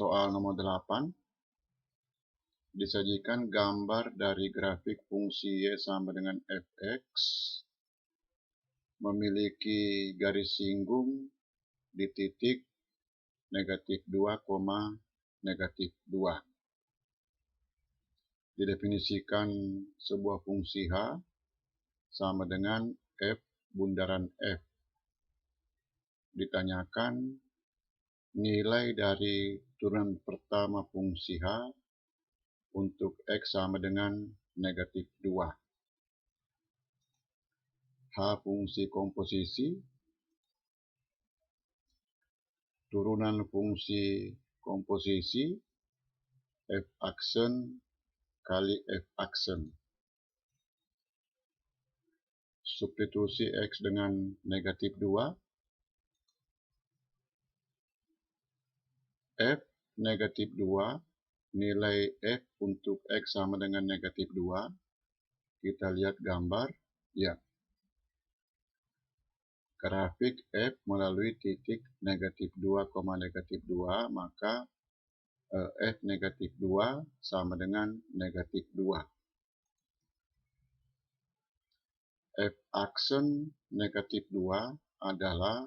Soal nomor 8, disajikan gambar dari grafik fungsi Y sama dengan fx memiliki garis singgung di titik negatif 2, negatif 2. Didefinisikan sebuah fungsi H sama dengan F bundaran F. Ditanyakan nilai dari turunan pertama fungsi H untuk X sama dengan negatif 2. H fungsi komposisi, turunan fungsi komposisi F aksen kali F aksen. Substitusi X dengan negatif 2. F negatif 2, nilai F untuk X sama dengan negatif 2. Kita lihat gambar, ya. Grafik F melalui titik negatif 2, negatif 2, maka F negatif 2 sama dengan negatif 2. F aksen negatif 2 adalah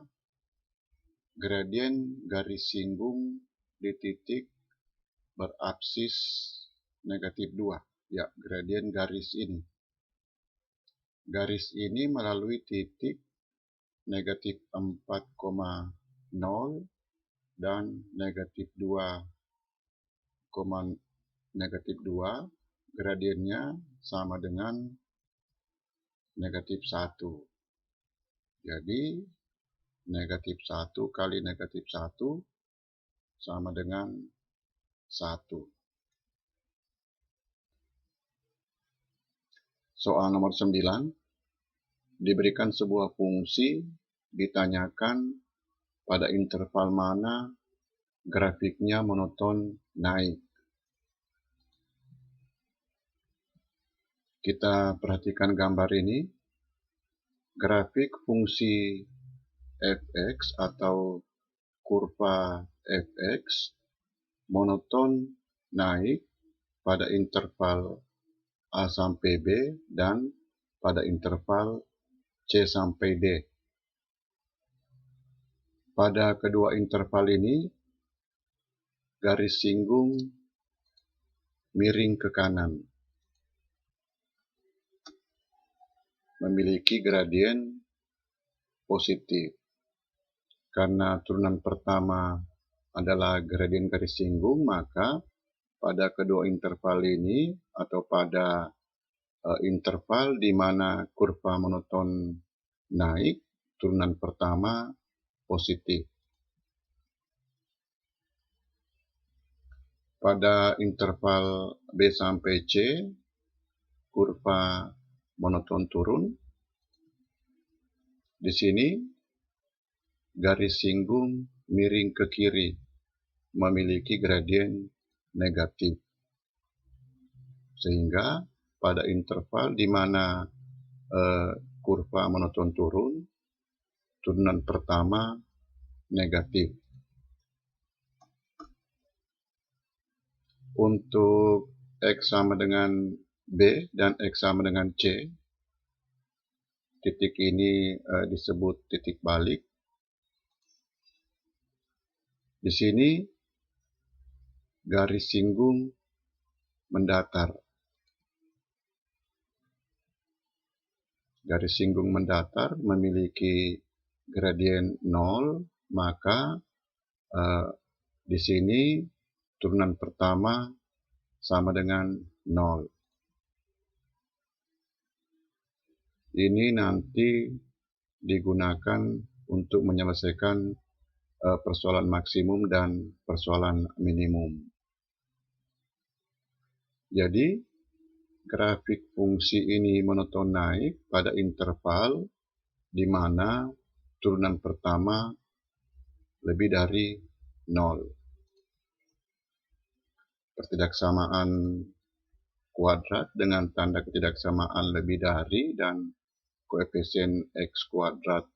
gradien garis singgung di titik berabsis negatif 2. Ya, gradien garis ini. Garis ini melalui titik negatif 4,0 dan negatif 2, negatif 2. Gradiennya sama dengan negatif 1. Jadi, negatif 1 kali negatif 1 sama dengan 1. Soal nomor 9. Diberikan sebuah fungsi, ditanyakan pada interval mana grafiknya monoton naik. Kita perhatikan gambar ini. Grafik fungsi fx atau kurva fx monoton naik pada interval A sampai B dan pada interval C sampai D. Pada kedua interval ini, garis singgung miring ke kanan, memiliki gradien positif. Karena turunan pertama adalah gradien garis singgung, maka pada kedua interval ini atau pada interval di mana kurva monoton naik, turunan pertama positif. Pada interval B sampai C, kurva monoton turun. Di sini garis singgung miring ke kiri, memiliki gradien negatif. Sehingga pada interval di mana kurva monoton turun, turunan pertama negatif. Untuk X sama dengan B dan X sama dengan C, titik ini disebut titik balik. Di sini garis singgung mendatar. Garis singgung mendatar memiliki gradien 0, maka di sini turunan pertama sama dengan 0. Ini nanti digunakan untuk menyelesaikan persoalan maksimum dan persoalan minimum. Jadi, grafik fungsi ini monoton naik pada interval di mana turunan pertama lebih dari 0. Ketidaksamaan kuadrat dengan tanda ketidaksamaan lebih dari dan koefisien X kuadrat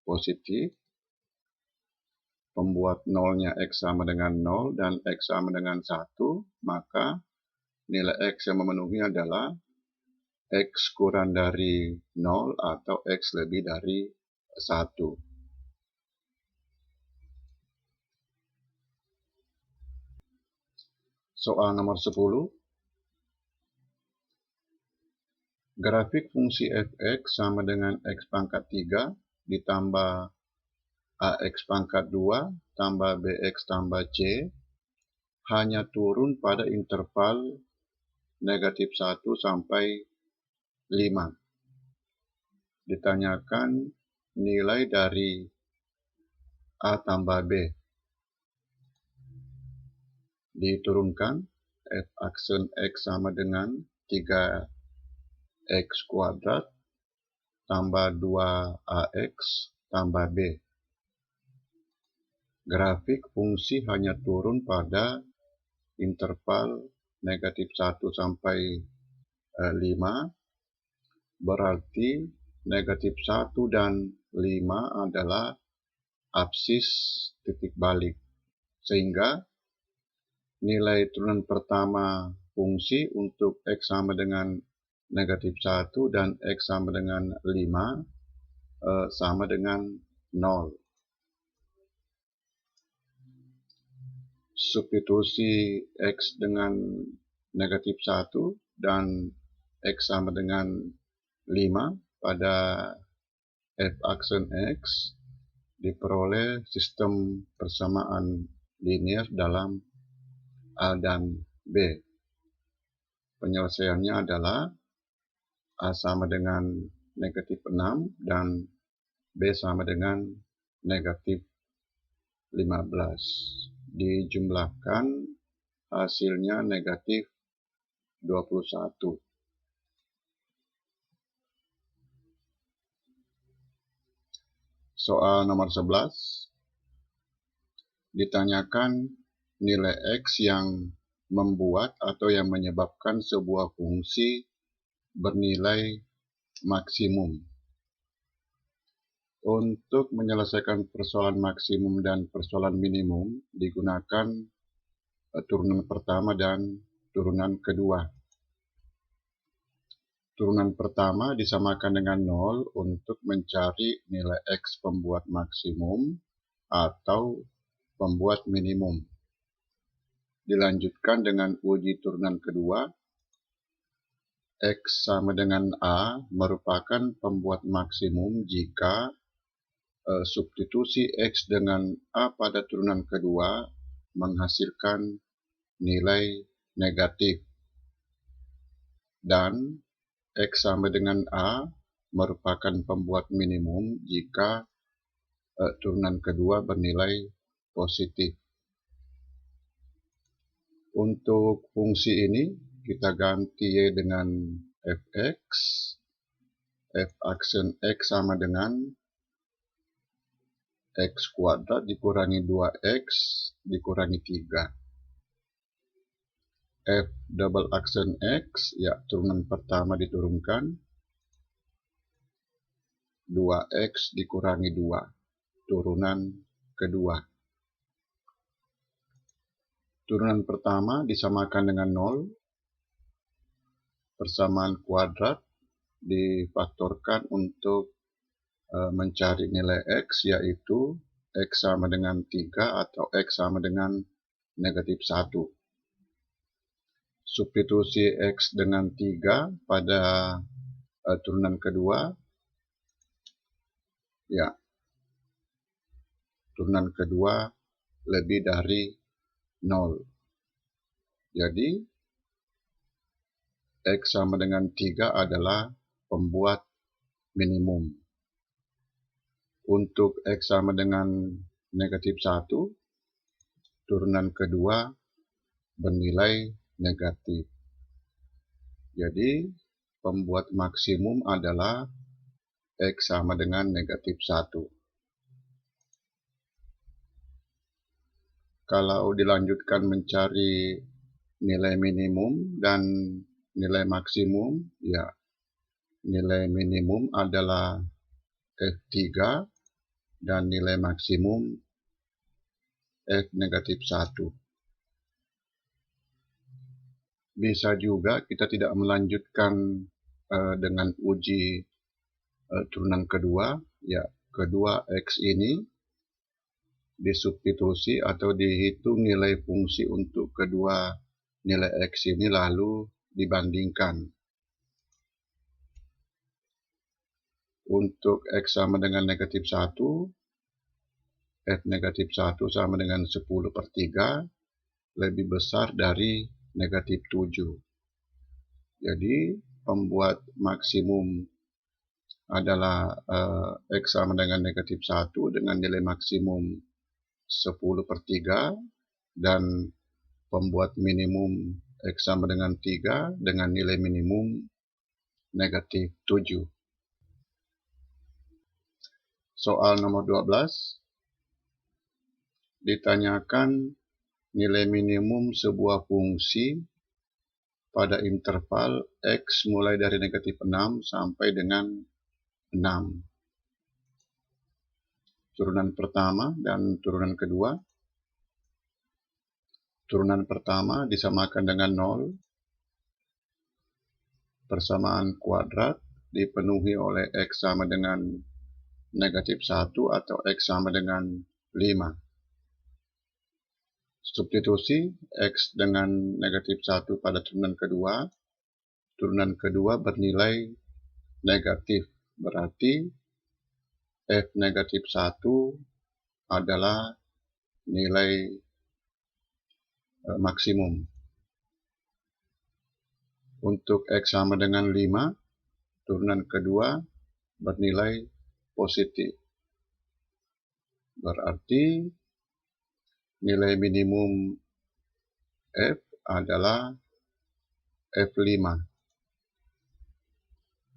positif. pembuat nolnya X sama dengan 0 dan X sama dengan 1, maka nilai X yang memenuhi adalah X kurang dari 0 atau X lebih dari 1. Soal nomor 10. Grafik fungsi fx sama dengan x pangkat 3 ditambah ax pangkat 2 tambah bx tambah c hanya turun pada interval negatif 1 sampai 5. Ditanyakan nilai dari a tambah b. Diturunkan f aksen x sama dengan 3x kuadrat tambah 2ax tambah b. Grafik fungsi hanya turun pada interval negatif 1 sampai 5, berarti negatif 1 dan 5 adalah absis titik balik, sehingga nilai turunan pertama fungsi untuk x sama dengan negatif 1 dan x sama dengan 5 sama dengan 0. Substitusi x dengan negatif 1 dan x sama dengan 5 pada f aksen x diperoleh sistem persamaan linear dalam A dan B. Penyelesaiannya adalah A sama dengan negatif 6 dan B sama dengan negatif 15. Dijumlahkan hasilnya negatif 21. Soal nomor 11. Ditanyakan nilai X yang membuat atau yang menyebabkan sebuah fungsi bernilai maksimum. Untuk menyelesaikan persoalan maksimum dan persoalan minimum digunakan turunan pertama dan turunan kedua. Turunan pertama disamakan dengan 0 untuk mencari nilai X pembuat maksimum atau pembuat minimum. Dilanjutkan dengan uji turunan kedua. X sama dengan A merupakan pembuat maksimum jika substitusi X dengan A pada turunan kedua menghasilkan nilai negatif. Dan X sama dengan A merupakan pembuat minimum jika turunan kedua bernilai positif. Untuk fungsi ini kita ganti Y dengan fx. F aksen X sama dengan X kuadrat dikurangi 2X dikurangi 3. F double aksen X, ya turunan pertama diturunkan. 2X dikurangi 2, turunan kedua. Turunan pertama disamakan dengan 0. Persamaan kuadrat difaktorkan untuk mencari nilai X, yaitu X sama dengan 3 atau X sama dengan negatif 1. Substitusi X dengan 3 pada turunan kedua, ya, turunan kedua lebih dari 0. Jadi, X sama dengan 3 adalah pembuat minimum. Untuk X sama dengan negatif 1, turunan kedua bernilai negatif. Jadi, pembuat maksimum adalah X sama dengan negatif 1. Kalau dilanjutkan mencari nilai minimum dan nilai maksimum, ya, nilai minimum adalah F3 dan nilai maksimum F negatif 1. Bisa juga kita tidak melanjutkan dengan uji turunan kedua, ya kedua X ini disubstitusi atau dihitung nilai fungsi untuk kedua nilai X ini lalu dibandingkan. Untuk X sama dengan negatif 1, F negatif 1 sama dengan 10 per 3 lebih besar dari negatif 7. Jadi pembuat maksimum adalah X sama dengan negatif 1 dengan nilai maksimum 10 per 3 dan pembuat minimum X sama dengan 3 dengan nilai minimum negatif 7. Soal nomor 12 ditanyakan nilai minimum sebuah fungsi pada interval X mulai dari negatif 6 sampai dengan 6. Turunan pertama dan turunan kedua. Turunan pertama disamakan dengan 0. Persamaan kuadrat dipenuhi oleh X sama dengan negatif 1 atau X sama dengan 5. Substitusi X dengan negatif 1 pada turunan kedua bernilai negatif. Berarti F negatif 1 adalah nilai maksimum. Untuk X sama dengan 5, turunan kedua bernilai positif. Berarti nilai minimum F adalah F5.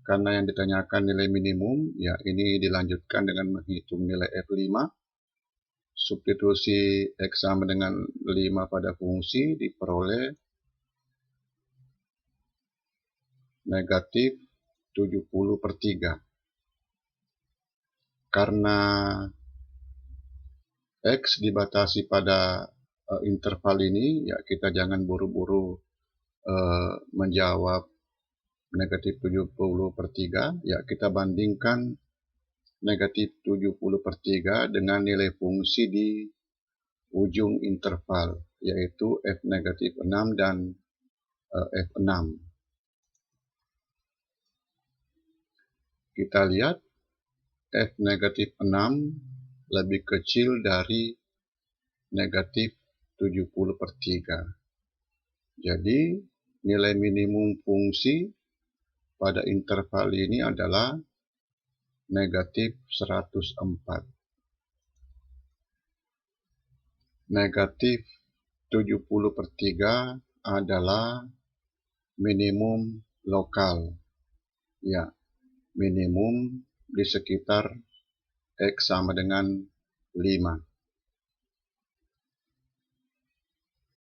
Karena yang ditanyakan nilai minimum, ya ini dilanjutkan dengan menghitung nilai F5. Substitusi X sama dengan 5 pada fungsi diperoleh negatif 70 per 3. Karena X dibatasi pada interval ini, ya kita jangan buru-buru menjawab negatif 70 per 3. Ya kita bandingkan negatif 70 per 3 dengan nilai fungsi di ujung interval, yaitu F negatif 6 dan F6. Kita lihat F negatif 6 lebih kecil dari negatif 70 per 3. Jadi nilai minimum fungsi pada interval ini adalah negatif 104. Negatif 70 per 3 adalah minimum lokal. Ya, minimum di sekitar X sama dengan 5.